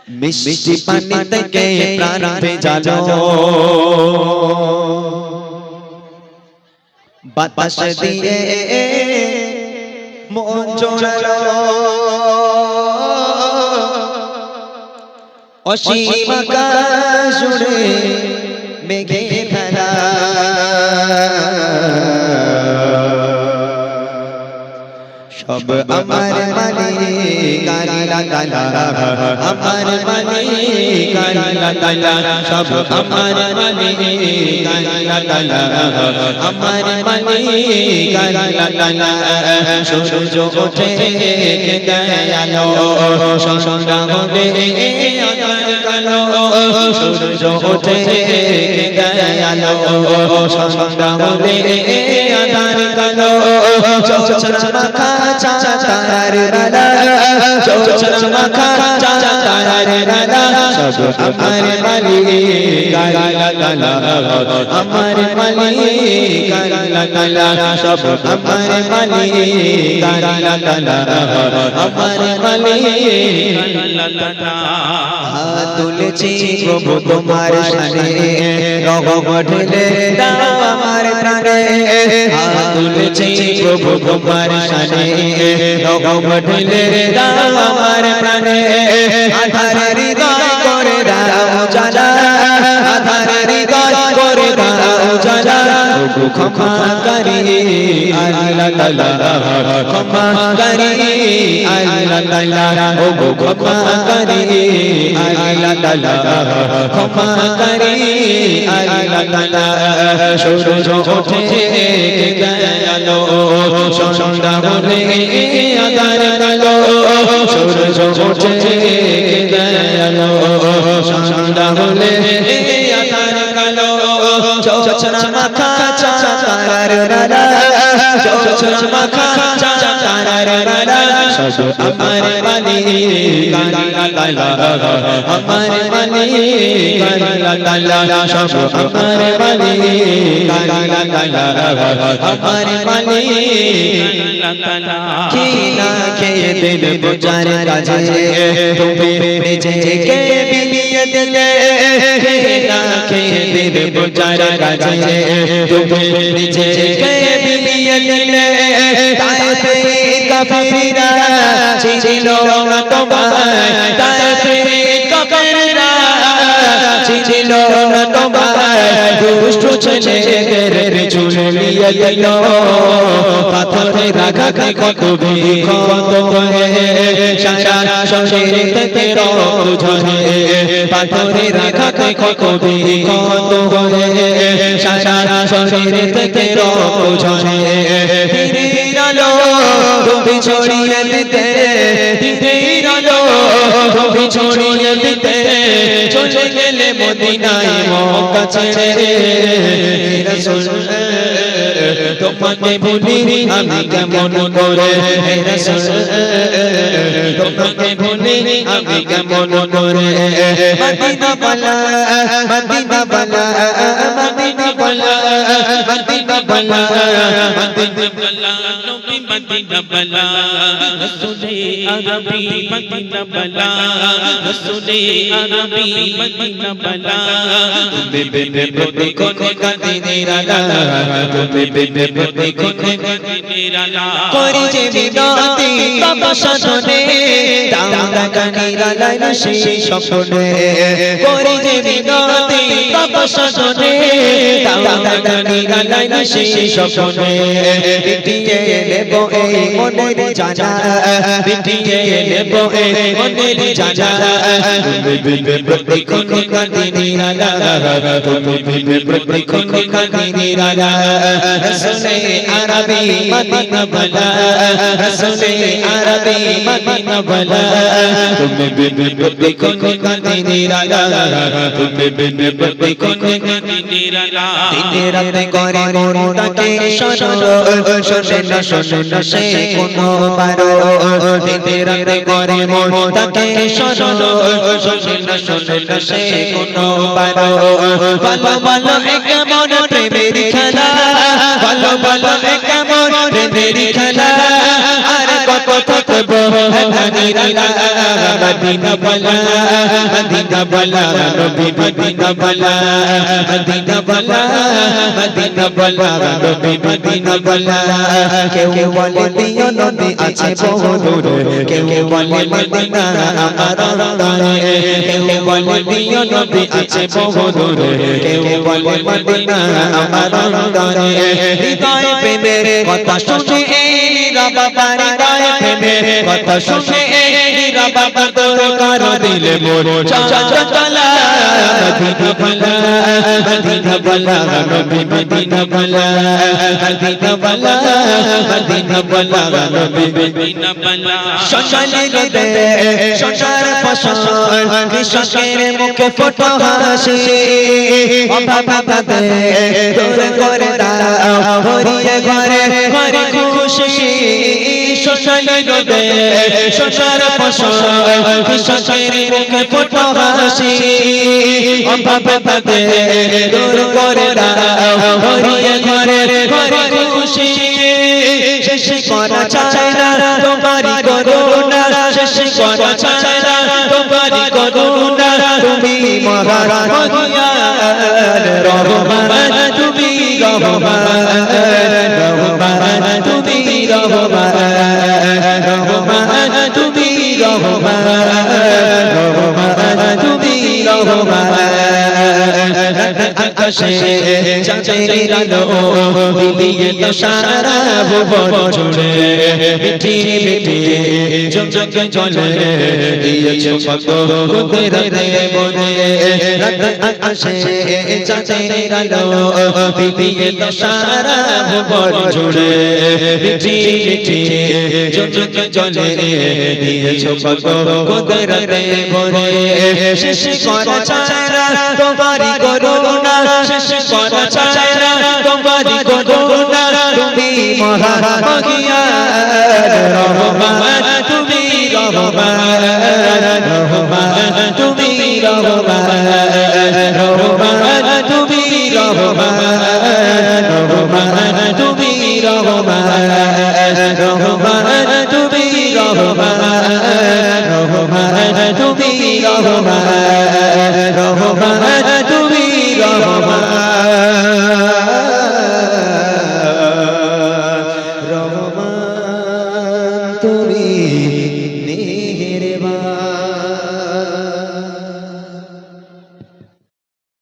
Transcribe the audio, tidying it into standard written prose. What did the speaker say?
মিষ্টি পানি থেকে প্রাণ ভেজালো বাতাস দিয়ে মন জোড়ালো অসীম আকাশ জুড়ে মেঘে ভেলা সব আমার মালিক আল্লাহ তাআলা আমার মালিক আল্লাহ তাআলা সব আমার মালিক আল্লাহ তাআলা আমার মালিক আল্লাহ তাআলা সূর্য ওঠে দয়ালো সন্ধ্যা হবে আধার কালো সূর্য ওঠে দয়ালো সন্ধ্যা হবে আধার কালো চোচরা মাখা চাঁদের রালা চোচরা মাখা চাঁদের রালা সব আমার মালিক আল্লাহ তাআলা আমার মালিক আল্লাহ তাআলা সব আমার মালিক আল্লাহ তাআলা আমার মালিক আল্লাহ তাআলা হাত তুলেছি প্রভু তোমার শানে রহম ঢেলে দাও আমার প্রাণে হাত তুলেছি প্রভু তোমার শানে রহম ঢেলে দাও আমার প্রাণে আধারের হৃদয় করে দাও জালা আধারের হৃদয় করে দাও জালা ওগো ক্ষমাকারী আল্লাহ তাআলা ক্ষমাকারী আল্লাহ তাআলা ওগো ক্ষমাকারী আল্লাহ তাআলা ক্ষমাকারী আল্লাহ তাআলা সূর্য ওঠে দয়ালো সন্ধ্যা হলে আধার কালো সূর্য ওঠে দয়ালো সন্ধ্যা হলে আধার কালো চোচরা মাখা চাঁদের রালা চোচরা মাখা চাঁদের রালা সব আমার মালিক আল্লাহ তাআলা আমার মালিক আল্লাহ তাআলা সব আমার মালিক আল্লাহ তাআলা আমার মালিক আল্লাহ তাআলা কি না খেয়ে দিল বোঝার কাজে তুমি নিজেকে বিলিয়ে দিলে কি না খেয়ে দিল বোঝার কাজে তুমি নিজেকে বিলিয়ে দিলে তাইফে কাফিরা ছিল না তোমায় তাইফে কাফিরা ছিল না তোমায় দুষ্ট ছেলেদের ঝুলিয়ে দিল পাথরে রাখা কত বিক্ষত হয়ে সারা শরীর থেকে রক্ত ঝরে পাথরে রাখা কত বিক্ষত হয়ে সারা শরীর থেকে রক্ত ঝরে দিনের আলো তুমি ছড়িয়ে দিতে দিনের আলো তুমি ছড়িয়ে দিতে চলে গেলে মদিনায় মক্কা ছেড়ে রাসূল তোমাকে ভুলি আমি কেমন করে রাসূল তোমাকে ভুলি আমি কেমন করে মদিনা বালা মদিনা বালা মদিনা বালা মদিনা বালা মদিনা বালা নবী মদিনা বালা রাসূলে আরবি মদিনা বালা রাসূলে আরবি মদিনা বালা তুমি বিনে প্রতি কোনে কাঁদি নিরালা তুমি বিনে প্রতি কোনে কাঁদি নিরালা করি যে বিনতি বাবা শাসনে দাঁড়া কানিরালা সেই স্বপ্নে করি যে বিনতি বাবা শাসনে দাঁড়া কানিরালা সেই স্বপ্নে বিটিয়ে নেব এই মনের জানা বিটিয়ে নেব এই মনের জানা তুমি বিনে প্রতি কোনে কাঁদি নিরালা তুমি বিনে প্রতি কোনে কাঁদি নিরালা রাসূলে আরবি মদিনা বালা রাসূলে আরবি মদিনা বালা তুমি বিনে প্রতি কোনে কাঁদি নিরালা তুমি বিনে প্রতি কোনে কাঁদি নিরালা দিনে রাতে করে মনটাকে শোনো শোনে না সে কোনো বারো দিনে রাতে করে মনটাকে শোনো শোনে না সে কোনো বারো ভালো ভালো কেমন প্রেমের খেলা ভালো ভালো কেমন প্রেমের খেলা আর কত দেবো হানিরা মদিনা বলা মদিনা বলা নবী মদিনা বলা মদিনা বলা মদিনা বলা নবী মদিনা বলা কেউ বলে দিও নবী আছে বহু দূরে কেউ বলে মদিনা আমার অন্তরে কেউ বলে দিও নবী আছে বহু দূরে কেউ বলে মদিনা আমার অন্তরে হৃদয় প্রেমের কথা শুনে নীরা বাবা হৃদয় প্রেমের কথা শুনে নীরা বাবা তোর কার দিলে মোর চঞ্চলা মদিনা বলা মদিনা বলা নবী মদিনা বলা মদিনা বলা মদিনা বলা নবী মদিনা বলা সোনালি রোদে সোনার ফসল কৃষকের মুখে ফোটা হাসি অভাবতে দূর করে দাও হরিয়ে ঘরে ঘরে খুশি সোনালি রোদে সোনার ফসল কৃষকের মুখে ফোটা হাসি অভাবতে দূর করে দাও হরিয়ে ঘরে ঘরে খুশি শেষ করা চায় না তোমারি করুণা শেষ করা চায় না তোমারি করুণা তুমি মহান রহমান তুমি রহমান রহমান তুমি রহমান রহমান তুমি রহমান রহমান তুমি রহমান আকাশে চাঁদের আলো দিলিয়ে তো সারা ভুবন জুড়ে মিঠি মিঠি ঝকঝক জ্বলে দিয়েছো কত কুদরতে বনে আকাশে চাঁদের আলো দিলিয়ে তো সারা ভুবন জুড়ে মিঠি মিঠি ঝকঝক জ্বলে দিয়েছো কত কুদরতে বনে শেষ করা চায় না তোমারি করুণা শেষ করা চায় না তোমারি করুণা তুমি মহান রহমান তুমি রহমান রহমান তুমি রহমান রহমান তুমি রহমান রহমান তুমি রহমান রহমান তুমি রহমান রহমান তুমি রহমান